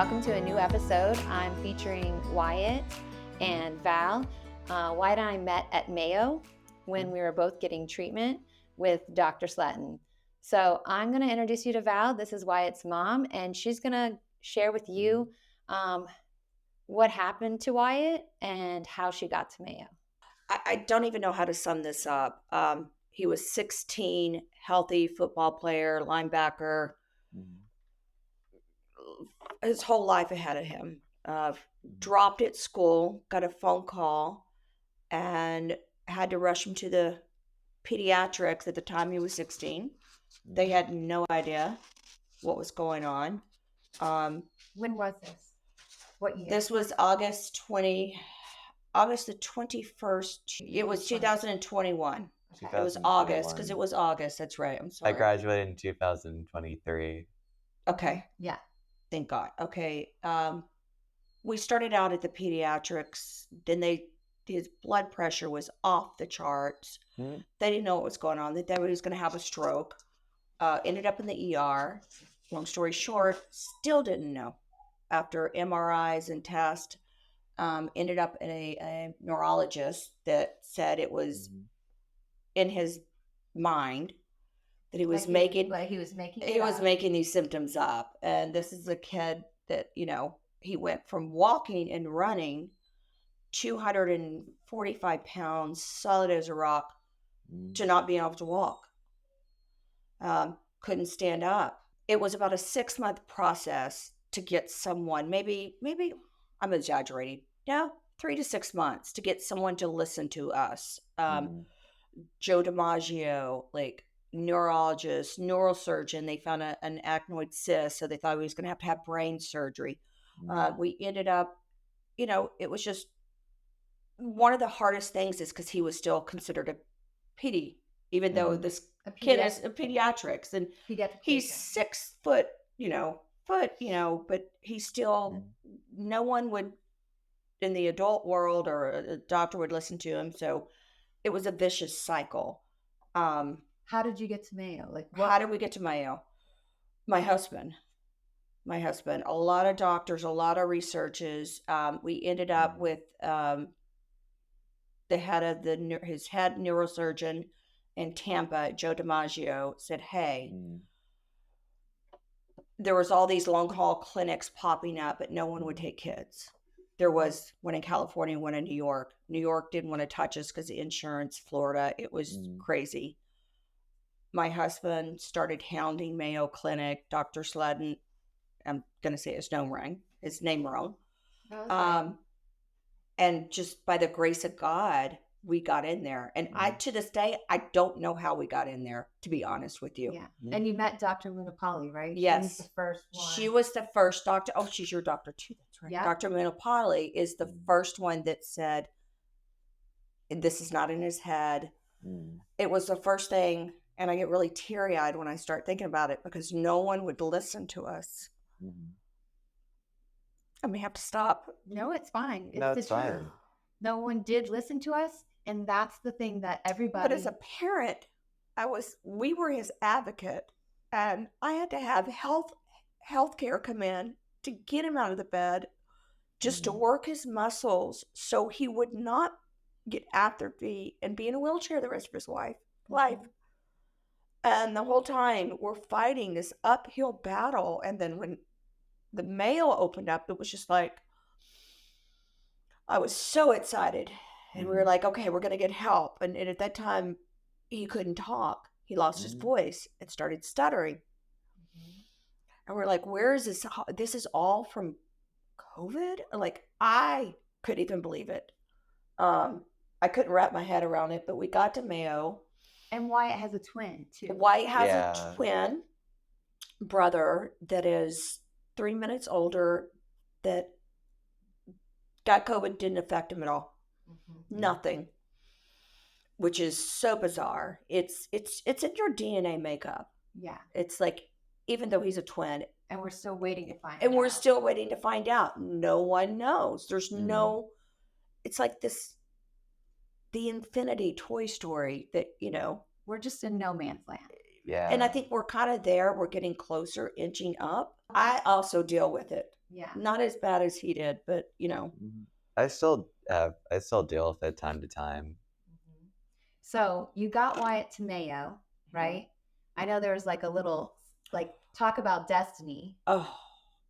welcome to a new episode. I'm featuring Wyatt and Val. Wyatt and I met at Mayo when we were both getting treatment with Dr. Slatton. So I'm going to introduce you to Val. This is Wyatt's mom, and she's going to share with you what happened to Wyatt and how she got to Mayo. I don't even know how to sum this up. He was 16, healthy football player, linebacker, his whole life ahead of him. Dropped at school, got a phone call, and had to rush him to the pediatrics. At the time he was 16. They had no idea what was going on. When was this? What year? This was August the 21st. It was 2021. It was August, because it was August. That's right. I'm sorry. I graduated in 2023. Okay. Yeah. Thank God. Okay. We started out at the pediatrics. Then his blood pressure was off the charts. They didn't know what was going on. They thought he was going to have a stroke. Ended up in the ER. Long story short, still didn't know. After MRIs and tests, ended up in a neurologist that said it was in his mind that he was making these symptoms up. And this is a kid that, he went from walking and running 245 pounds, solid as a rock, to not being able to walk. Couldn't stand up. It was about a 6-month process to get someone, maybe I'm exaggerating. No, 3 to 6 months to get someone to listen to us. Joe DiMaggio, neurologist, neurosurgeon, they found an acnoid cyst, so they thought he was going to have brain surgery. We ended up, it was just one of the hardest things is because he was still considered a pedi, even though this kid is a pediatrics, and he's 6 foot, but he's still, no one would in the adult world or a doctor would listen to him. So it was a vicious cycle. How did you get to Mayo? How did we get to Mayo? My husband, a lot of doctors, a lot of researches. We ended up with the head of his head neurosurgeon in Tampa, Joe DiMaggio, said, hey, there was all these Longhaul clinics popping up, but no one would take kids. There was one in California, one in New York. New York didn't want to touch us because of insurance. Florida, it was crazy. My husband started hounding Mayo Clinic, Dr. Slatton. I'm going to say his name wrong. And just by the grace of God, we got in there. And to this day, I don't know how we got in there, to be honest with you. Yeah. And you met Dr. Munipali, right? Yes. She was the first one. She was the first doctor. Oh, she's your doctor too. That's right. Yeah. Dr. Munipali is the first one that said, this is not in his head. It was the first thing. And I get really teary-eyed when I start thinking about it because no one would listen to us. I may have to stop. No, it's fine. It's fine. No one did listen to us. And that's the thing that everybody... But as a parent, we were his advocate. And I had to have health care come in to get him out of the bed just to work his muscles so he would not get atrophy and be in a wheelchair the rest of his life. And the whole time we're fighting this uphill battle. And then when the Mayo opened up, it was just like, I was so excited. And we were like, okay, we're going to get help. And at that time, he couldn't talk. He lost his voice and started stuttering. And we're like, where is this? This is all from COVID? I couldn't even believe it. I couldn't wrap my head around it, but we got to Mayo. And Wyatt has a twin, too. Wyatt has a twin brother that is 3 minutes older that got COVID, didn't affect him at all. Nothing. Which is so bizarre. It's in your DNA makeup. Yeah. It's like, even though he's a twin. And we're still waiting to find out. And we're still waiting to find out. No one knows. There's no, it's like the infinity Toy Story that, we're just in no man's land. Yeah. And I think we're kind of there. We're getting closer, inching up. I also deal with it. Yeah. Not as bad as he did, but I still deal with it time to time. Mhm. So you got Wyatt to Mayo, right? I know there was like a little like talk about destiny. Oh,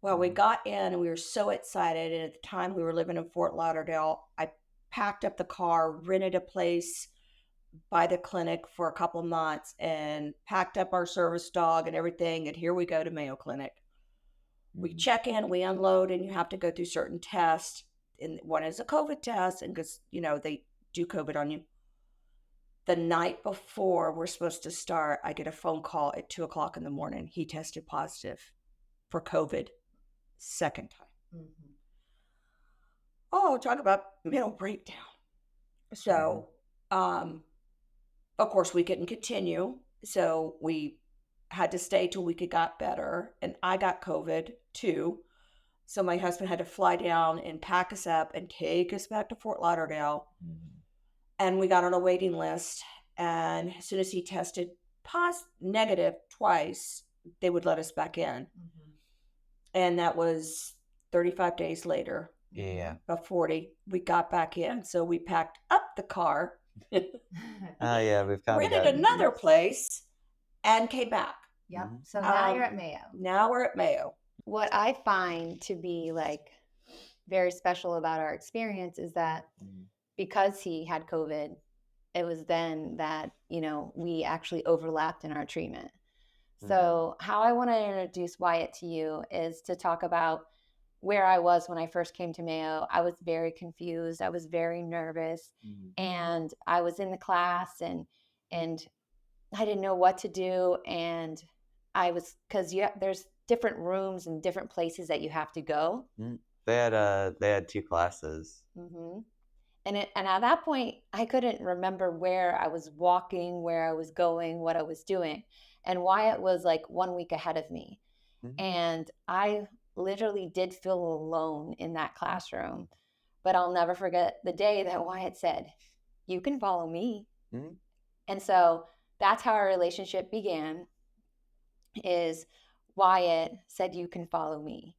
well, we Mhm. got in and we were so excited. And at the time we were living in Fort Lauderdale, I packed up the car, rented a place by the clinic for a couple of months, and packed up our service dog and everything. And here we go to Mayo Clinic. We Mhm. check in, we unload, and you have to go through certain tests. And one is a COVID test, and because they do COVID on you. The night before we're supposed to start, I get a phone call at 2 o'clock in the morning. He tested positive for COVID, second time. Mm-hmm. Oh, talk about mental breakdown. So, of course, we couldn't continue. So we had to stay till we could got better. And I got COVID too. So my husband had to fly down and pack us up and take us back to Fort Lauderdale. Mhm. And we got on a waiting list. And as soon as he tested negative twice, they would let us back in. Mm-hmm. And that was 35 days later. Yeah. About 40, we got back in. So we packed up the car, Yeah, we've kind of rented gotten another used. place, and came back. Yep. Mhm. So now you're at Mayo. Now we're at Mayo. What I find to be like very special about our experience is that Mhm. because he had COVID, it was then that, we actually overlapped in our treatment. So, how I want to introduce Wyatt to you is to talk about where I was when I first came to Mayo. I was very confused. I was very nervous, Mhm. and I was in the class and I didn't know what to do. And I was because there's different rooms and different places that you have to go. Mhm. They had 2 classes. Hmm. And at that point, I couldn't remember where I was walking, where I was going, what I was doing. And Wyatt was like 1 week ahead of me. Mhm. And I literally did feel alone in that classroom. But I'll never forget the day that Wyatt said, "You can follow me." Mhm. And so that's how our relationship began, is Wyatt said, "You can follow me."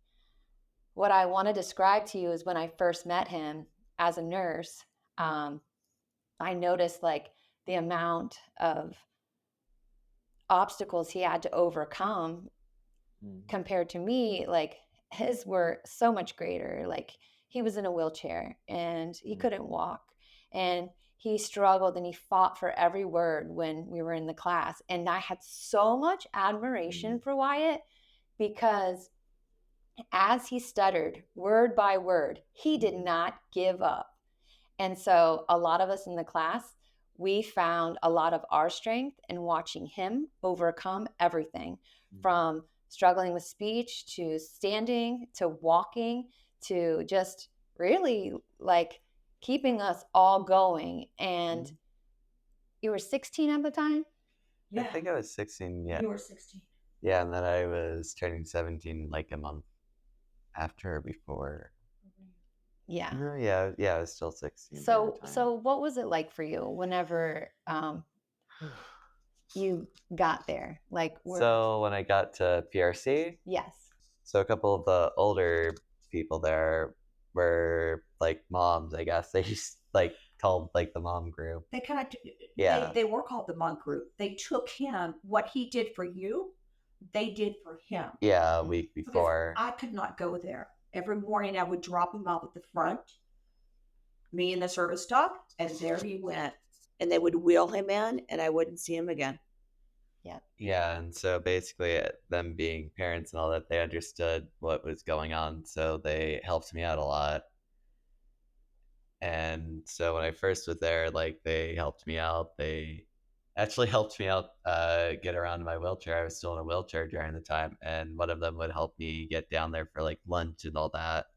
What I want to describe to you is when I first met him as a nurse, I noticed like the amount of obstacles he had to overcome Mhm. compared to me. Like his were so much greater. Like he was in a wheelchair and he Mhm. couldn't walk, and he struggled and he fought for every word when we were in the class. And I had so much admiration for Wyatt because as he stuttered word by word, he did not give up. And so a lot of us in the class, we found a lot of our strength in watching him overcome everything from struggling with speech to standing to walking to just really like keeping us all going. And you were 16 at the time? I think I was 16, yeah. You were 16. Yeah, and then I was turning 17 like a month after or before. Yeah. No, yeah, I was still 16 during So the time. so what was it like for you whenever you got there? Like So when I got to PRC, yes. so a couple of the older people there were like moms, I guess. They just like called like the mom group. They kind of, Yeah. they were called the monk group. They took him, what he did for you, they did for him. Yeah, a week Because before. I could not go there. Every morning I would drop him off at the front, me and the service dog, and there he went. And they would wheel him in, and I wouldn't see him again. Yeah. Yeah, and so basically them being parents and all that, they understood what was going on, so they helped me out a lot. And so when I first was there, like they helped me out. They actually helped me out get around in my wheelchair. I was still in a wheelchair during the time, and one of them would help me get down there for like lunch and all that.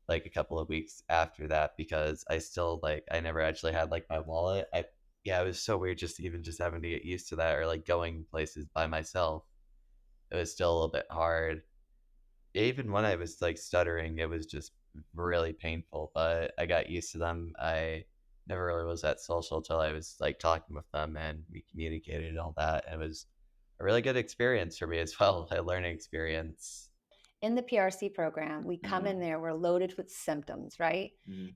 Like a couple of weeks after that, because I still like I never actually had like my wallet. Yeah, it was so weird just even just having to get used to that, or like going places by myself. It was still a little bit hard. Even when I was like stuttering, it was just really painful, but I got used to them. I never really was that social till I was like talking with them and we communicated and all that. And it was a really good experience for me as well, a learning experience. in the PRC program, we come in there, we're loaded with symptoms, right?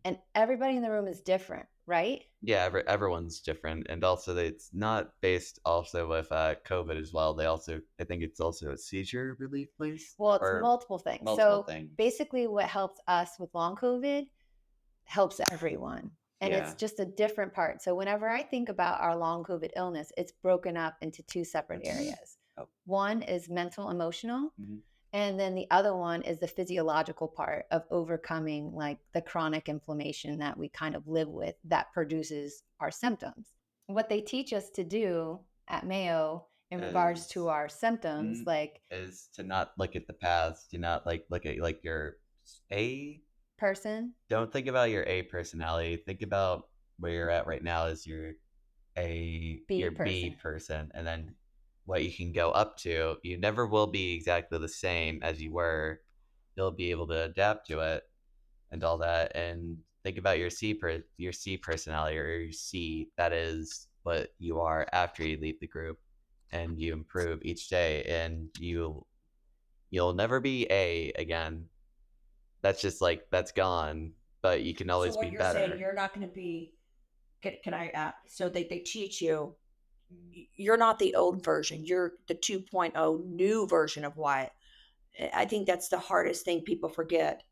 And everybody in the room is different, right? Yeah, everyone's different, and also it's not based also with COVID as well. They also, I think it's also a seizure relief place. Well, it's or multiple things. multiple So things. basically, what helps us with long COVID helps everyone. And Yeah. it's just a different part. So whenever I think about our long COVID illness, it's broken up into two separate areas. Oh. One is mental, emotional, Mhm. and then the other one is the physiological part of overcoming like the chronic inflammation that we kind of live with that produces our symptoms. What they teach us to do at Mayo in regards to our symptoms, like is to not look at the past, to not like look at like your A. person. Don't think about your A personality. Think about where you're at right now as your B person, and then what you can go up to. You never will be exactly the same as you were. You'll be able to adapt to it and all that. And think about your your C personality, or your C. That is what you are after you leave the group, and you improve each day, and you'll never be A again. That's just like, that's gone, but you can always So what be you're better. saying, you're not going to be. Can I? So they teach you. You're not the old version. You're the 2.0 new version of Wyatt. I think that's the hardest thing people forget.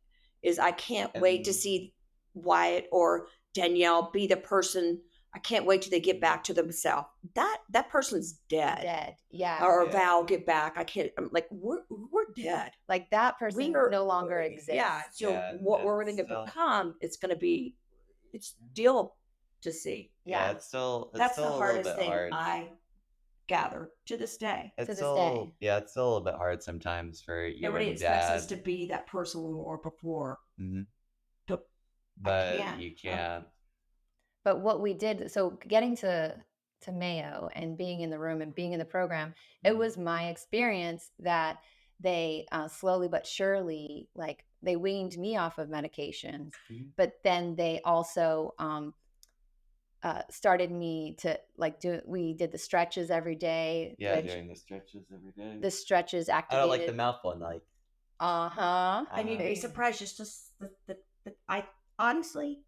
Is I can't wait to see Wyatt or Danielle be the person. I can't wait till they get back to themselves. That person's dead. Dead. Yeah. Or Yeah. Val get back. I can't. I'm like we're dead. Like that person We are no longer exists. Yeah. So Yeah, what we're it's going to still- become, it's going to be, it's still to see. Yeah, it's still That's still the a hardest little bit thing hard. I gather to this day. It's to this still, day. yeah, it's still a little bit hard sometimes for you Everybody and expects Dad. us to be that person we were before. Mhm. But But can't. you can't. But what we did, so getting to Mayo and being in the room and being in the program, it was my experience that they slowly but surely, like they weaned me off of medications, but then they also started me to like we did the stretches every day. Yeah, which doing the stretches every day. the stretches I activated. don't like the mouth one, like. And you'd be surprised just I honestly,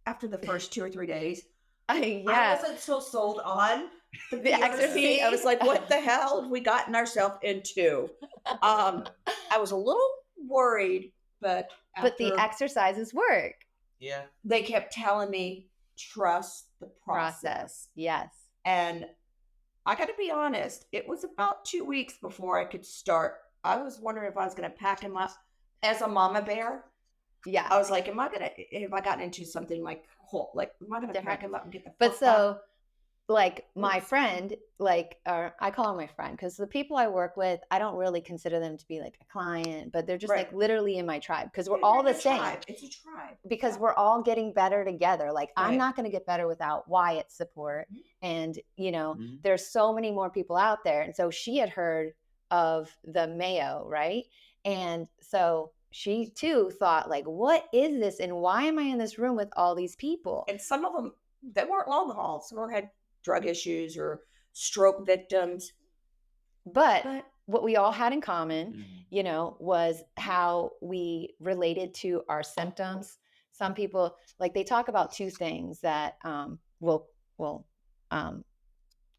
after the first 2 or 3 days, I wasn't so sold on the exercise. I was like, what the hell have we gotten ourselves into? I was a little worried, but the exercises work. Yeah. They kept telling me, trust the process. Yes. And I got to be honest, it was about 2 weeks before I could start. I was wondering if I was going to pack him up as a mama bear. Yeah. I was like, have I gotten into something like am I going to pack him up and get the fuck But so, back? like my friend, like I call her my friend because the people I work with, I don't really consider them to be like a client, but they're just like literally in my tribe because we're all the same. It's a tribe. Because we're all getting better together. Like I'm not going to get better without Wyatt's support. And, there's so many more people out there. And so she had heard of the Mayo, right? And so she too thought like, what is this? And why am I in this room with all these people? And some of them, they weren't Longhaul. Some of them had drug issues or stroke victims. But what we all had in common, was how we related to our symptoms. Some people, like they talk about two things that will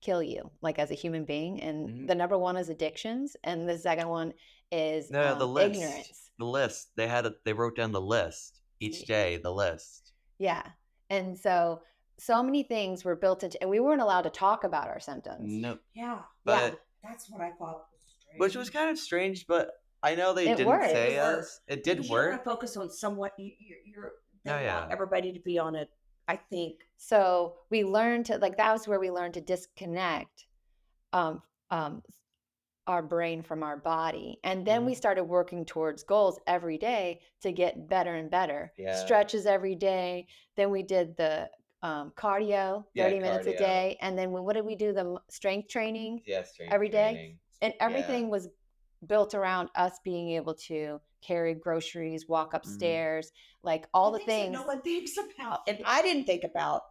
kill you, like as a human being. And the number one is addictions. And the second one is the list. ignorance. The list. They wrote down the list each day, the list. Yeah. And so many things were built into, and we weren't allowed to talk about our symptoms. Nope. Yeah. But that's what I thought was strange. Which was kind of strange, but I know they didn't worked. say us. It did You work. want to focus on somewhat. They Oh, yeah. want everybody to be on it, I think. So we learned to, like, that was where we learned to disconnect our brain from our body. And then we started working towards goals every day to get better and better. Yeah. Stretches every day. Then we did the cardio, 30 minutes a day. And then what did we do? The strength training every day. And everything was built around us being able to carry groceries, walk upstairs, like all the things no one thinks about. And I didn't think about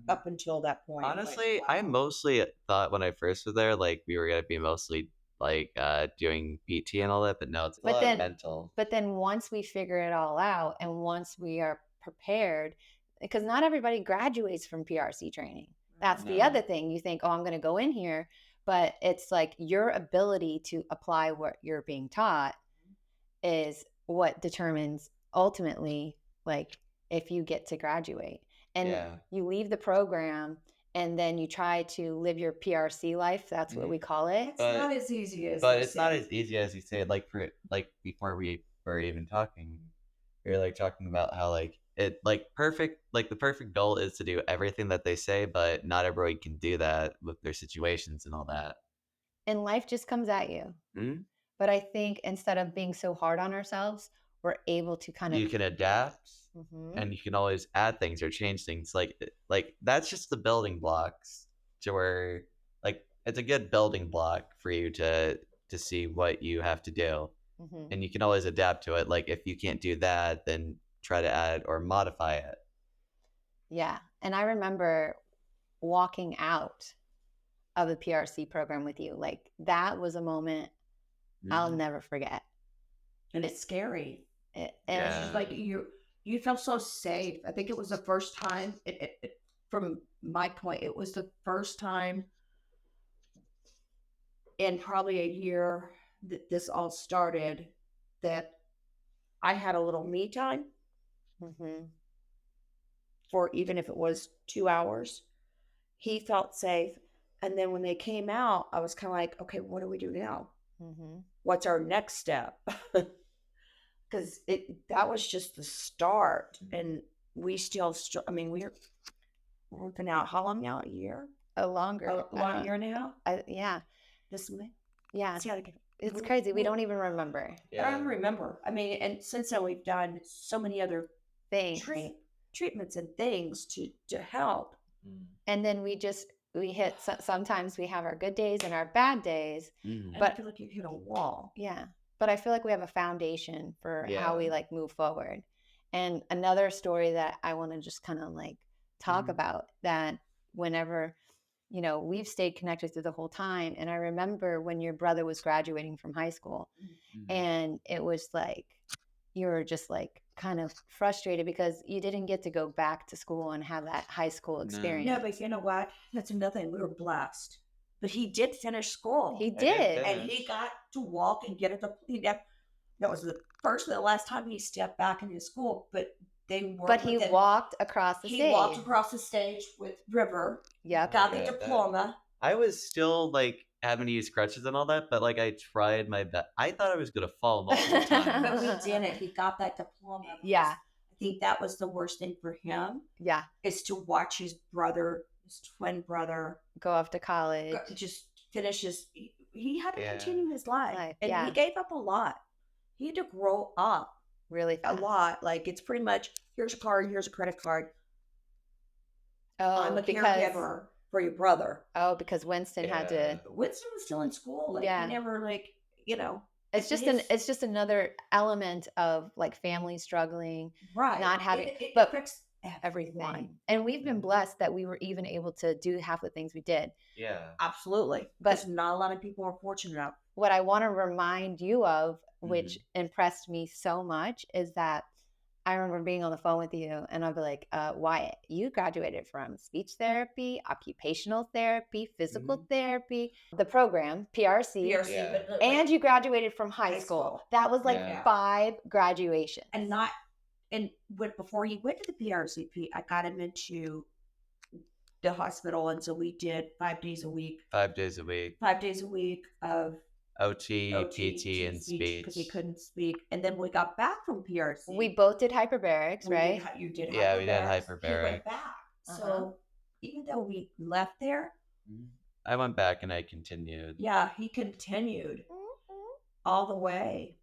up until that point. Honestly, like, wow. I mostly thought when I first was there, like we were gonna be mostly like doing PT and all that, but no, it's a But lot then- mental. But then once we figure it all out and once we are prepared, because not everybody graduates from PRC training. That's the No. other thing. You think, oh, I'm going to go in here, but it's like your ability to apply what you're being taught is what determines ultimately, like, if you get to graduate. And Yeah. you leave the program and then you try to live your PRC life. That's what we call it. It's not as easy as But they it's not say. as easy as you say. Like before we were even talking, we were like talking about how like it like perfect like the perfect goal is to do everything that they say, but not everybody can do that with their situations and all that. And life just comes at you. Mhm. But I think instead of being so hard on ourselves, we're able to kind of. You can adapt, Mhm. and you can always add things or change things. Like that's just the building blocks to where like it's a good building block for you to see what you have to do. Mhm. And you can always adapt to it. Like if you can't do that, then try to add or modify it. Yeah. And I remember walking out of the PRC program with you. Like that was a moment I'll never forget. And it's scary. And It's just like you felt so safe. I think it was the first time, from my point, it was the first time in probably a year that this all started that I had a little me time Mhm. for even if it was 2 hours. He felt safe. And then when they came out, I was kind of like, okay, what do we do now? Mhm. What's our next step? Because that was just the start. And we still, I mean, we've been out how long now? A year? A longer. A long year now? Yeah. This May? Yeah. See how to get. It's crazy. We don't even remember I don't even remember. I mean, and since then we've done so many other things. treatments and things to help. And then we hit, sometimes we have our good days and our bad days. And But I feel like you hit a wall. yeah. But I feel like we have a foundation for how we Yeah. like move forward. And another story that I want to just kind of like talk about that whenever, we've stayed connected through the whole time. And I remember when your brother was graduating from high school and it was like, you were just like kind of frustrated because you didn't get to go back to school and have that high school experience. No, but you know what? That's another thing. We were blessed. But he did finish school. He did did. And he got to walk and get that was the first and the last time he stepped back into school, but they were. But he walked across the stage. He walked across the stage with River. Yep. Got the Yeah, diploma. I was still like having to use crutches and all that, but like I tried my best. I thought I was gonna fall multiple times. But we didn't. He got that diploma. Yeah. I think that was the worst thing for him Yeah. is to watch his brother, his twin brother, Go off to college. just finish his. He had to Yeah. continue his life, and yeah. he gave up a lot. He had to grow up Really a fast. lot. Like it's pretty much here's a card, here's a credit card. Oh, I'm a because caregiver for your brother. because Winston had to. Yeah. But Winston was still in school. Like Yeah. he never It's just it's just another element of like family struggling, right. not having, It but affects everything. And we've been blessed that we were even able to do half the things we did. Yeah. Absolutely. But- Because not a lot of people are fortunate enough. What I want to remind you of, which impressed me so much, is that I remember being on the phone with you and I'd be like, Wyatt, you graduated from speech therapy, occupational therapy, physical therapy, the program, PRC, Yeah. but and you graduated from high school. That was like Yeah. 5 graduations. Before he went to the PRCP, I got him into the hospital, and so we did 5 days a week. 5 days a week. 5 days a week of OT, PT, and speech. because he couldn't speak. And then we got back from PRC. We both did hyperbarics, We right? You did Yeah, we did hyperbarics. He hyperbaric. went back. So even though we left there, I went back and I continued yeah, he continued all the way.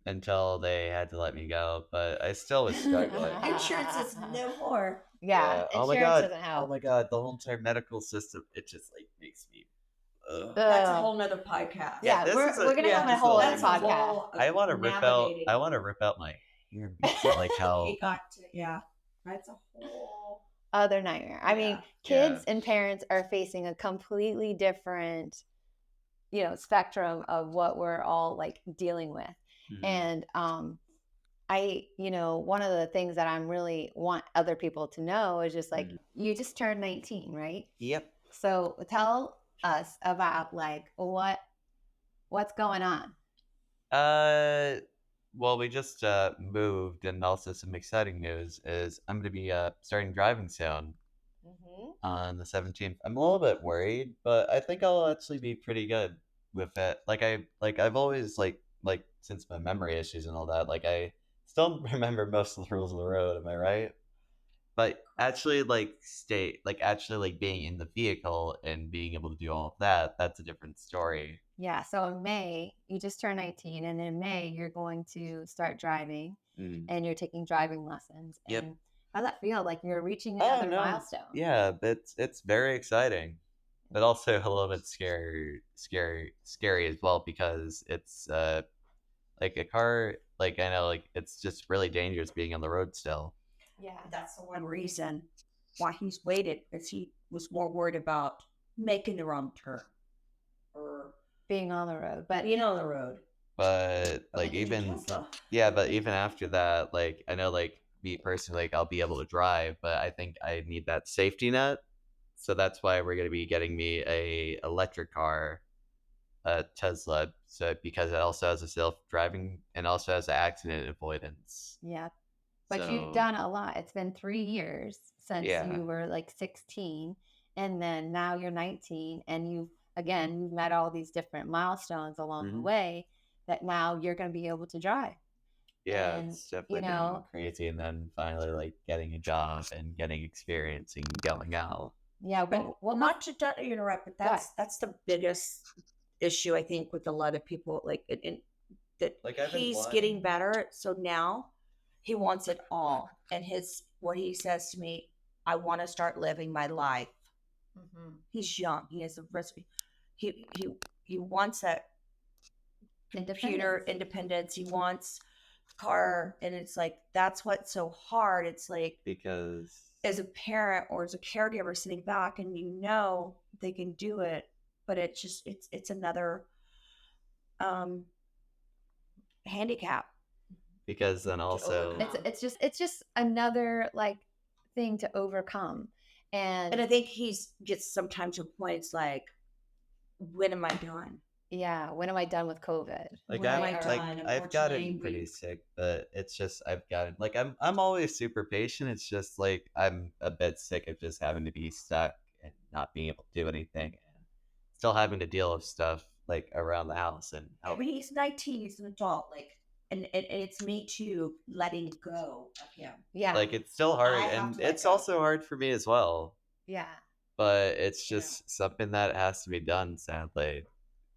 until they had to let me go, but I still was struggling. Insurance is no more. Yeah. Oh my Insurance god. doesn't help. Oh my god. The whole entire medical system, it just like makes me. That's a whole nother podcast. Yeah, this we're is a- going to yeah, have a this is whole a- other That's a podcast. whole I want to rip out. navigating. I want to rip out my hair. Like how. He got to, yeah. That's a whole. Other nightmare. I mean, Yeah. kids and parents are facing a completely different spectrum of what we're all like dealing with. Mhm. And one of the things that I'm really want other people to know is just like, Mhm. you just turned 19, right? Yep. So tell us about like what's going on. Well, we just moved, and also some exciting news is I'm going to be starting driving soon on the 17th. I'm a little bit worried, but I think I'll actually be pretty good with it. I've always like since my memory issues and all that, like I still remember most of the rules of the road. Am I right? But actually, actually like being in the vehicle and being able to do all of that, that's a different story. Yeah. So in May, you just turned 19, and in May, you're going to start driving Mm. and you're taking driving lessons. Yep. And how's that feel? Like you're reaching Oh another no. milestone. Yeah, but it's very exciting, but also a little bit scary as well because it's like a car. Like I know, like it's just really dangerous being on the road still. Yeah. That's the one reason why he's waited, because he was more worried about making the wrong turn or Being on the road. But being on the road. But Like in your Tesla. yeah, but even after that, like I know, like me personally, like I'll be able to drive, but I think I need that safety net. So that's why we're gonna be getting me a electric car, a Tesla. So because it also has a self driving and also has accident avoidance. yeah. But you've So done a lot. It's been 3 years since yeah, you were like 16, and then now you're 19, and you've met all these different milestones along the Mhm. way that now you're going to be able to drive. yeah, And it's definitely been crazy. And then finally, like getting a job and getting experience and going out. yeah, But well, not to interrupt, but Go ahead. that's the biggest issue I think with a lot of people. Like that Like I've been he's wanting. getting better, so now he wants it all. And what he says to me, I want to start living my life. He's young. He has a risk. He wants that computer independence. He wants car, and it's like that's what's so hard. It's like Because as a parent or as a caregiver sitting back and they can do it, but it's another um handicap because then to also overcome. It's just another like thing to overcome. And I think he's gets sometimes to a point, it's like, when am I done? yeah, when am I done with COVID? like When am I'm I like done? I've Unfortunately, gotten pretty sick, but it's just I've gotten like I'm always super patient. It's just like I'm a bit sick of just having to be stuck and not being able to do anything and still having to deal with stuff like around the house and I help. mean, he's 19, he's an adult, like, and it's me too letting go of him. Yeah. Like it's still hard I have and to let it's go. also hard for me as well. Yeah. But it's Yeah. just something that has to be done, sadly,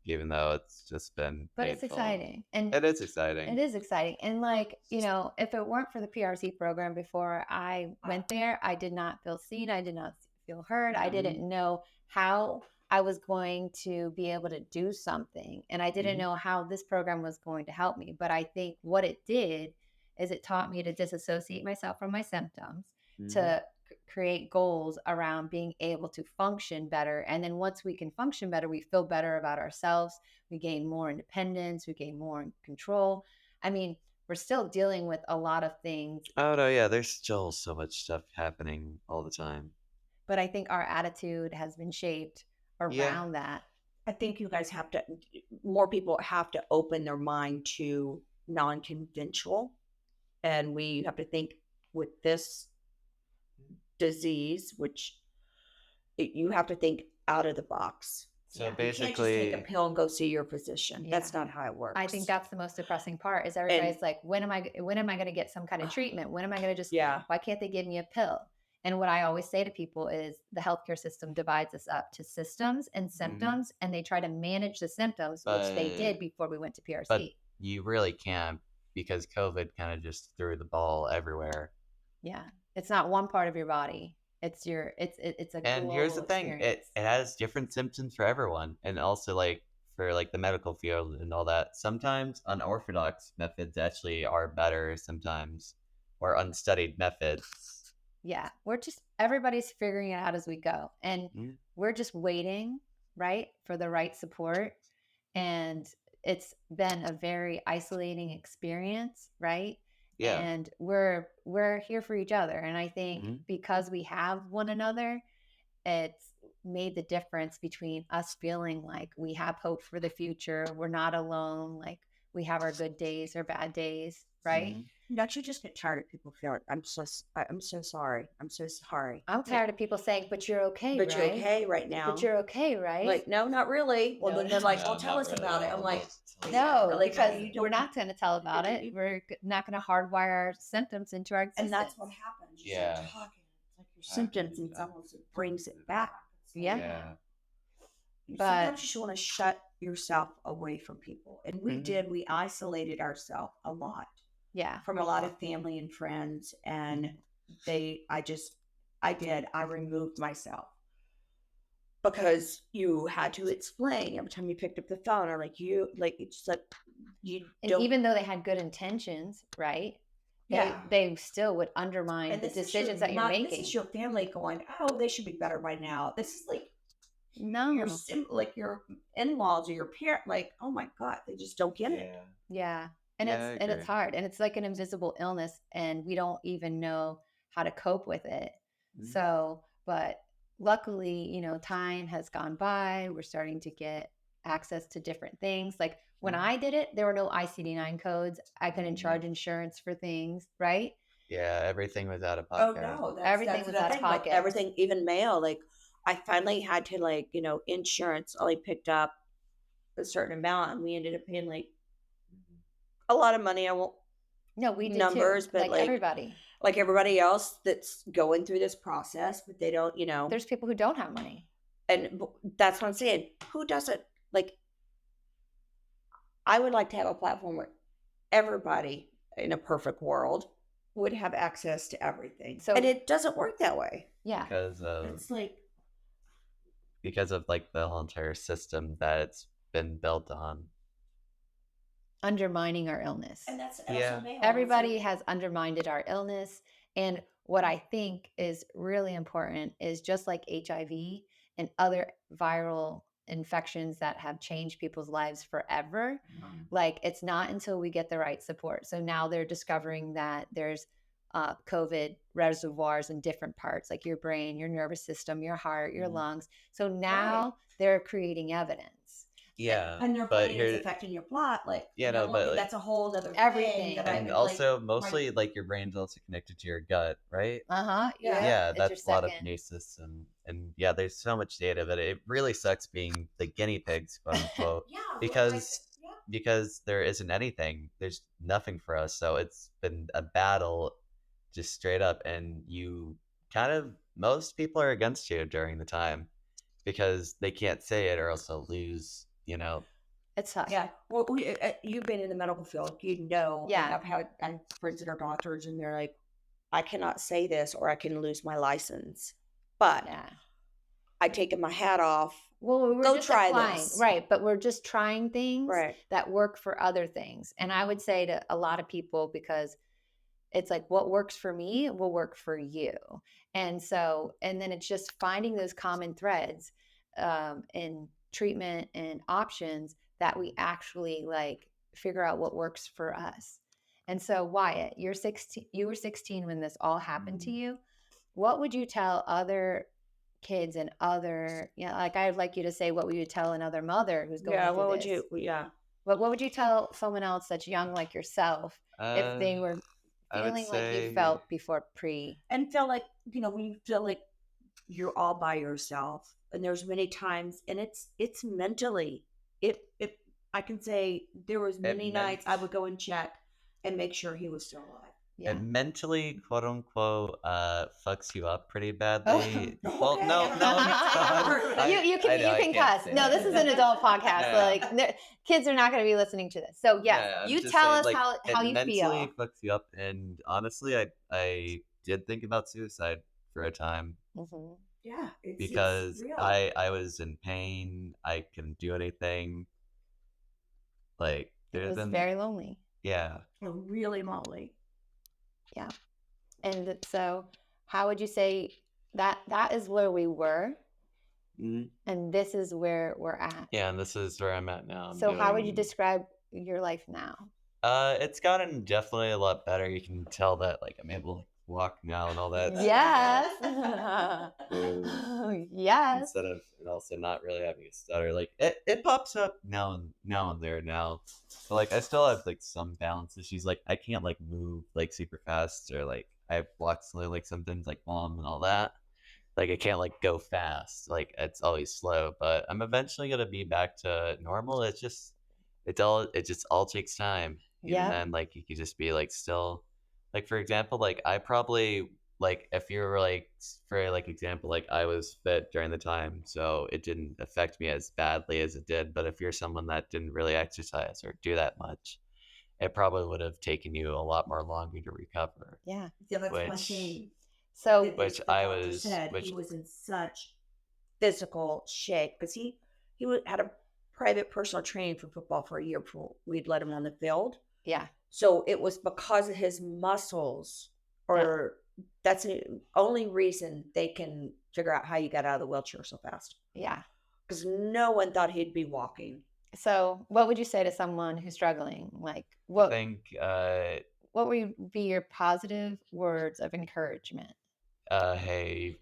even though it's just been But it's painful. exciting. And It is exciting. it is exciting. And like, if it weren't for the PRC program before I went there, I did not feel seen. I did not feel heard. I didn't know how I was going to be able to do something. And I didn't know how this program was going to help me. But I think what it did is it taught me to disassociate myself from my symptoms, to create goals around being able to function better. And then once we can function better, we feel better about ourselves. We gain more independence. We gain more control. I mean, we're still dealing with a lot of things, Oh no, yeah, there's still so much stuff happening all the time. but I think our attitude has been shaped Yeah. around that. I think you guys more people have to open their mind to non-conventional, and we have to think with this disease, which you have to think out of the box. So You can't just take basically, a pill and go see your physician. Yeah. That's not how it works. I think that's the most depressing part is everybody's like, when am I going to get some kind of treatment? When am I going to just, Yeah. why can't they give me a pill? And what I always say to people is the healthcare system divides us up to systems and symptoms, and they try to manage the symptoms, which they did before we went to PRC. but you really can't because COVID kind of just threw the ball everywhere. Yeah. It's not one part of your body. It's a And here's the global thing, experience. it has different symptoms for everyone, and also like for like the medical field and all that. Sometimes unorthodox methods actually are better sometimes, or unstudied methods. Yeah. Everybody's figuring it out as we go. And we're just waiting, right, for the right support. and it's been a very isolating experience, right? Yeah. And we're here for each other, and I think Mhm. because we have one another, it's made the difference between us feeling like we have hope for the future. We're not alone. Like we have our good days or bad days, right? Mhm. Don't you just get tired of people feeling, I'm so sorry. I'm so sorry. I'm tired of people saying, "But you're okay, But you're right? okay right now. But you're okay, right?" Like, no, not really. Well, No, then they're like, No, well, tell not us really. about it. I'm like, no, really? because You we're don't- not going to tell about it. We're not going to hardwire our symptoms into our existence. And that's what happens. You start Yeah. talking. It's like your symptoms, and it's almost it brings it back. It's like, Yeah. But sometimes you just want to shut yourself away from people. And we Mhm. did. We isolated ourselves a lot yeah, from a lot of family and friends. And I removed myself because you had to explain every time you picked up the phone, or it's like you and don't. even though they had good intentions, right? Yeah. They still would undermine And the this is decisions that you're making. This is your family going, oh, they should be better by now. This is like No. your in-laws or your parent, like, oh my God, they just don't get it. Yeah. And Yeah, I it's agree. hard, and it's like an invisible illness, and we don't even know how to cope with it. Mhm. So, but luckily, time has gone by. We're starting to get access to different things. Like when Mhm. I did it, there were no ICD-9 codes. I couldn't Mhm. charge insurance for things, right? Yeah, everything was out of Oh pocket. no, Everything that's was the out of thing. Like pocket. everything, even mail. Like I finally had to insurance only picked up a certain amount, and we ended up paying like a lot of money. I won't No, we did numbers, too. but Like everybody. like everybody else that's going through this process, but they don't, There's people who don't have money. and that's what I'm saying. Who doesn't like? I would like to have a platform where everybody in a perfect world would have access to everything. So- and it doesn't work that way. Yeah. It's like because of like the whole entire system that it's been built on. Undermining our illness. and that's Yeah. also male. Everybody has undermined our illness. And what I think is really important is just like HIV and other viral infections that have changed people's lives forever, like it's not until we get the right support. So now they're discovering that there's COVID reservoirs in different parts, like your brain, your nervous system, your heart, your Mhm. lungs. So now they're creating evidence. Yeah, and they're but finding here, it's affecting your plot. Like, Yeah, no, but, like- that's a whole other Everything. thing. That and also mostly like your brain's also connected to your gut, right? Yeah. Yeah, It's your that's a lot of second. kinesis and yeah, there's so much data, but it really sucks being the guinea pigs, quote unquote, because there isn't anything. There's nothing for us, so it's been a battle, just straight up, and most people are against you during the time because they can't say it or else they'll lose. It's tough. Yeah. Well, you've been in the medical field. Yeah. I've had friends that are doctors, and they're like, I cannot say this or I can lose my license. But Yeah. I taken my hat off. Well, we're Go just try applying, this. right? But we're just trying things Right. that work for other things. And I would say to a lot of people, because it's like what works for me will work for you. And then it's just finding those common threads in treatment and options that we actually like figure out what works for us. And so, Wyatt, you're 16. You were 16 when this all happened to you. What would you tell other kids and other, like I'd like you to say, what would you tell another mother who's going through What would this? you? Yeah. What would you tell someone else that's young like yourself if they were I would feeling like you say- felt before pre? And feel like when you feel like you're all by yourself, and there's many times, and it's mentally. If I can say, there was many nights I would go and check and make sure he was still alive. Yeah. It mentally, quote unquote, fucks you up pretty badly. Well, okay. no, it's not. You can cuss. No, this is an adult podcast. Yeah. Like kids are not going to be listening to this. So yes, I'm you just tell saying, us like, how it you mentally feel. fucks you up, and honestly, I did think about suicide for a time Mm-hmm. Yeah, because it's real. I was in pain. I couldn't do anything. Like It there's was been very lonely. yeah. Really lonely. Yeah. And so how would you say that is where we were? Mhm. and this is where we're at. Yeah, and this is where I'm at now. I'm So how would you doing. describe your life now? It's gotten definitely a lot better. You can tell that like I'm able to like, walk now and all that. Yes. Yes. Instead of and also not really having a stutter. Like it pops up now and there now. But like I still have like some balance issues. Like I can't like move like super fast or like I walk slowly like sometimes like mom and all that. Like I can't like go fast. Like it's always slow. But I'm eventually gonna be back to normal. It just all takes time. Even Yep. then, like you could just be like still like for example, like I probably like if you were like for like example, like I was fit during the time, so it didn't affect me as badly as it did. But if you're someone that didn't really exercise or do that much, it probably would have taken you a lot more longer to recover. Yeah. Yeah, that's one Which thing So that which the I doctor was said. which He was in such physical shape because had a private personal training for football for a year before we'd let him on the field. yeah. So it was because of his muscles, or that's the only reason they can figure out how you got out of the wheelchair so fast. Yeah. Because no one thought he'd be walking. So what would you say to someone who's struggling? Like I what think what would be your positive words of encouragement? hey,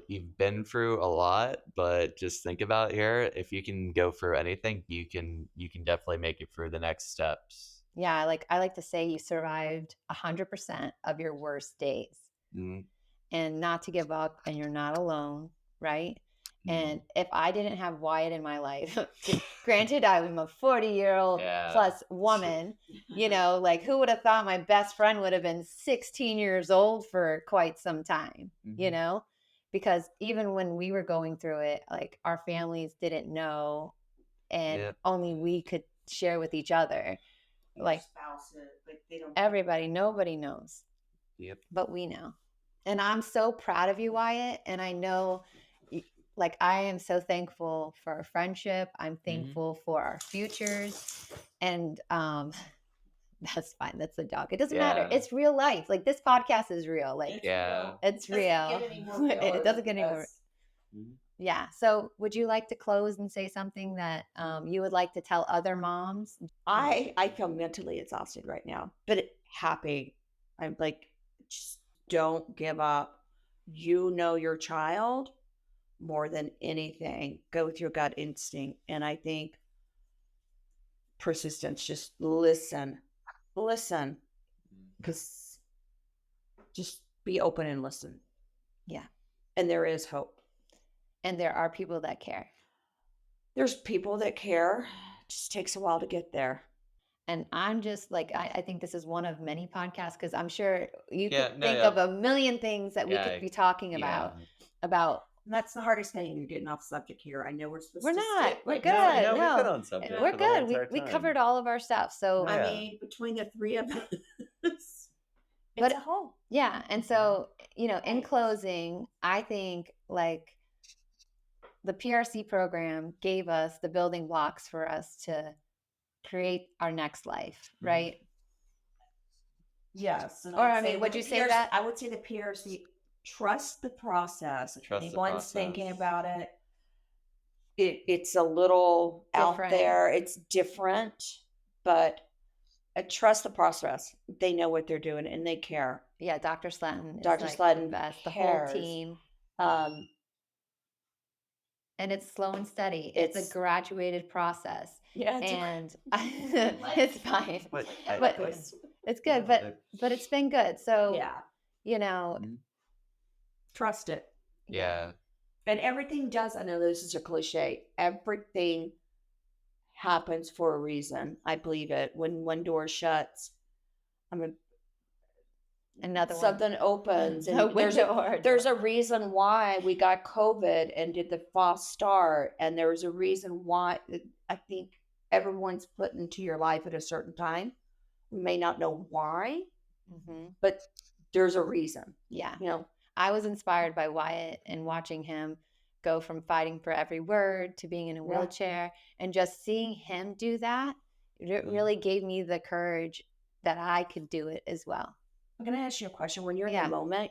you've been through a lot, but just think about here. If you can go through anything, you can definitely make it through the next steps. Yeah, I like to say you survived 100% of your worst days. Mm, And not to give up, and you're not alone, right? mm. And if I didn't have Wyatt in my life, granted, I'm a 40-year-old Yeah. plus woman, you know, like who would have thought my best friend would have been 16 years old for quite some time, you Mhm. know? Because even when we were going through it, like our families didn't know, and Yep. only we could share with each other. Like spouses, like they don't. everybody, nobody knows, Yep. but we know. And I'm so proud of you, Wyatt. And I know, like, I am so thankful for our friendship. I'm thankful for our futures. And that's fine. That's the dog. It doesn't matter. Yeah. It's real life. Like, this podcast is real. Like, Yeah. it's real. It doesn't get any more. Mhm. Yeah. So, would you like to close and say something that you would like to tell other moms? I feel mentally exhausted right now, but happy. I'm like, just don't give up. You know your child more than anything. Go with your gut instinct. And I think persistence, just listen, because just be open and listen. Yeah. And there is hope. And there are people that care. There's people that care. It just takes a while to get there. And I'm just like, I think this is one of many podcasts because I'm sure you Yeah, could no, think yeah. of a million things that we Yeah, could be talking yeah. about. And that's the hardest thing. You're getting off subject here. I know we're supposed We're to not. stick, We're but good. No, we've No, been on subject we're for the whole good. We entire we time. covered all of our stuff. So I Yeah. mean, between the three of us, it's But- a whole. yeah. And so, you know, in closing, I think like the PRC program gave us the building blocks for us to create our next life, right? Yes. And Or, I'd I say mean, would the you say PRC that? I would say the PRC, trust the process. If Trust the anyone's process. thinking about it, it's a little out Different. there. It's different, but trust the process. They know what they're doing and they care. Yeah, Dr. Slatton is Dr. like Slatton the best. The whole cares. team. And it's slow and steady. It's a graduated process. Yeah, and it's fine. But It's good, but it's been good. So yeah, you know, trust it. Yeah. And everything does. I know this is a cliche. Everything happens for a reason. I believe it. When one door shuts, another something one. opens, and No, there's a reason why we got COVID and did the false start, and there's a reason why. I think everyone's put into your life at a certain time. We may not know why, but there's a reason. Yeah. You know, I was inspired by Wyatt and watching him go from fighting for every word to being in a wheelchair, and just seeing him do that, it really gave me the courage that I could do it as well. I'm going to ask you a question. When you're in the moment,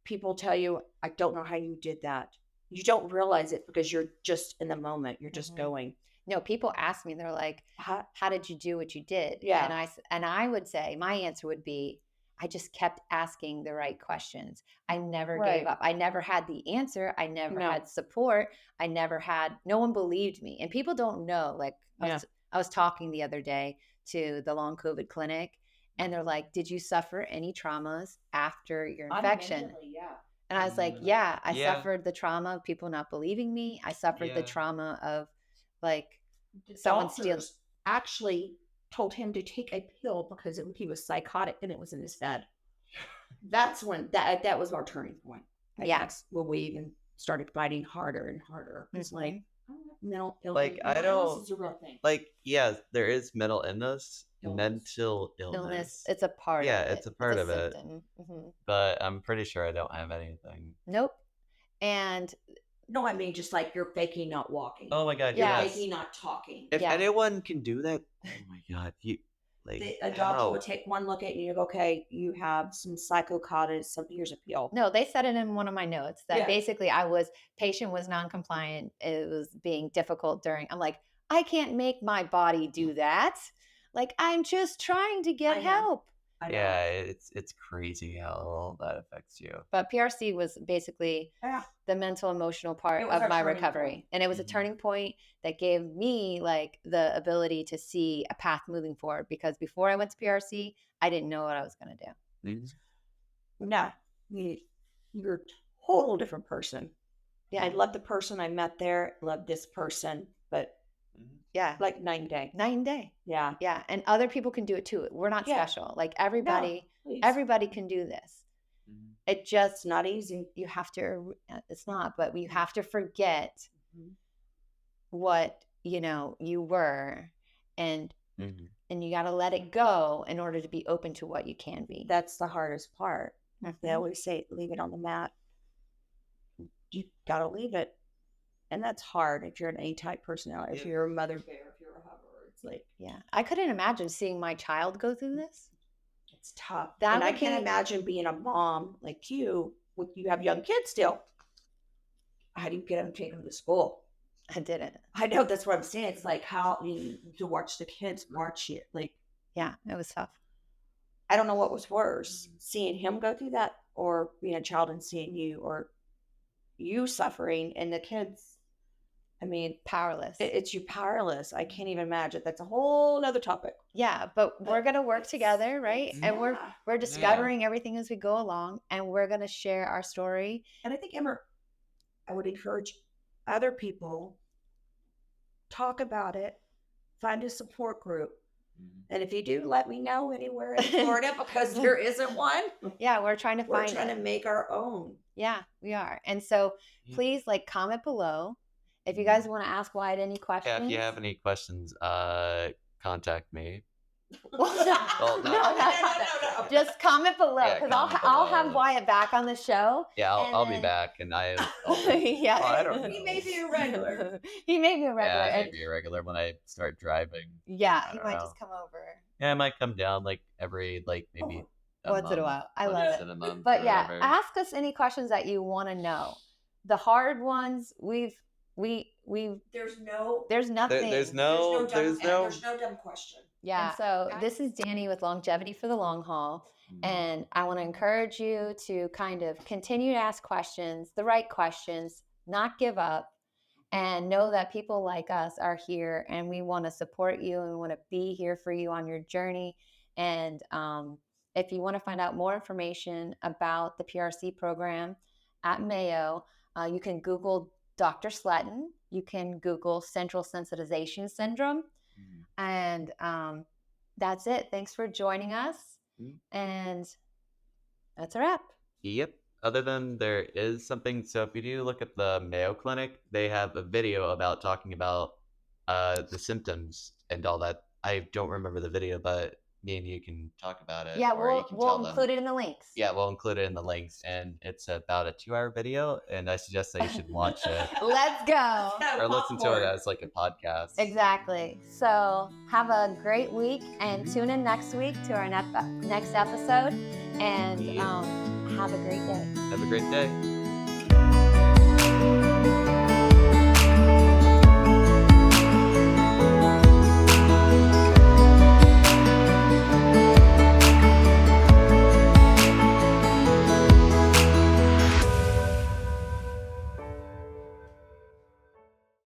people tell you, I don't know how you did that. You don't realize it because you're just in the moment. You're just going. No, people ask me, they're like, how did you do what you did? Yeah. And I would say, my answer would be, I just kept asking the right questions. I never gave Right. up. I never had the answer. I never No. had support. No one believed me. And people don't know, like Yeah. I was talking the other day to the long COVID clinic, and they're like, did you suffer any traumas after your infection? Fundamentally, yeah. And I was like, yeah, I Yeah. suffered the trauma of people not believing me. I suffered the Yeah. trauma of like The someone stealing. doctors actually told him to take a pill because he was psychotic and it was in his head. That's when that was our turning point. Yeah. That's when we even started fighting harder and harder. It's like, mental illness. Like, I mental illness don't- is a real thing. Like, yeah, there is mental illness, Illness. mental illness. It's a part Yeah, of it. it's a part of it. symptom. But I'm pretty sure I don't have anything. Nope. And No, I mean just like you're faking not walking. Oh my god, Yeah. You're yes. faking not talking. If Yeah. anyone can do that, oh my god, A doctor would take one look at you and go, okay, you have some psychosis, here's a pill. no, they said it in one of my notes that Yeah. basically patient was non-compliant. It was being difficult during. I'm like, I can't make my body do that. Like, I'm just trying to get I know. help. I know. Yeah, it's crazy how all that affects you. But PRC was basically Yeah. the mental emotional part It was of our my turning recovery. point. And it was a Mhm. turning point that gave me like the ability to see a path moving forward, because before I went to PRC, I didn't know what I was going to do. No, you're a total different person. Yeah. I love the person I met there, love this person, but Yeah. like night and day. Night and day. Yeah. Yeah. And other people can do it too. We're not Yeah. special. Like everybody, No, please. everybody can do this. Mhm. It It's just, not easy. you have to, it's not, but you have to forget Mhm. what, you were, and Mhm. you got to let it go in order to be open to what you can be. That's the hardest part. They Mhm. always say, leave it on the mat. You got to leave it. And that's hard if you're an A-type personality, if Yeah. you're a mother bear, if you're a hover. It's like, Yeah. I couldn't imagine seeing my child go through this. it's tough. That And I would can't be- imagine being a mom like you, you have young kids still. How do you get them, take them to school? I didn't. I know, that's what I'm saying. It's like how to watch the kids watch it. Like, Yeah, it was tough. I don't know what was worse, seeing him go through that, or being a child and seeing you, or you suffering and the kids. I mean, Powerless. it's you powerless. I can't even imagine. That's a whole other topic. Yeah, but we're going to work together, right? And Yeah. we're discovering everything as we go along, and we're going to share our story. And I think, Emma, I would encourage other people, talk about it, find a support group. And if you do, let me know anywhere in Florida, because there isn't one. Yeah, we're trying to We're find trying it. to make our own. Yeah, we are. And so Yeah. please comment below if you guys want to ask Wyatt any questions. Yeah, if you have any questions, contact me. Well, Well, no, no. no. Just comment below, Yeah, because comment I'll have below. Wyatt back on the show. Yeah, And I'll be then- back, and Yeah. I don't know. He may be a regular. He may be a regular. Yeah, I and- may be a regular when I start driving. yeah, I he don't might know. just come over Yeah, I might come down like every maybe once in a while. I love once it. in a month. But or yeah, whatever. ask us any questions that you want to know. The hard ones, we've There's no there's nothing. There's no dumb question. Yeah. And so this is Danny with Longevity for the Long Haul. And I want to encourage you to kind of continue to ask questions, the right questions, not give up, and know that people like us are here, and we want to support you, and we want to be here for you on your journey. And if you want to find out more information about the PRC program at Mayo, you can Google Dr. Sletton. You can Google Central Sensitization Syndrome. And that's it. Thanks for joining us. And that's a wrap. Yep. Other than there is something, so if you do look at the Mayo Clinic, they have a video about talking about the symptoms and all that. I don't remember the video, but me and you can talk about it. Yeah, or you can we'll tell them. include it in the links. Yeah, we'll include it in the links, and it's about a 2-hour video, and I suggest that you should watch it Let's go. or listen to it as like a podcast. Exactly. So have a great week, and tune in next week to our next episode. And have a great day. Have a great day.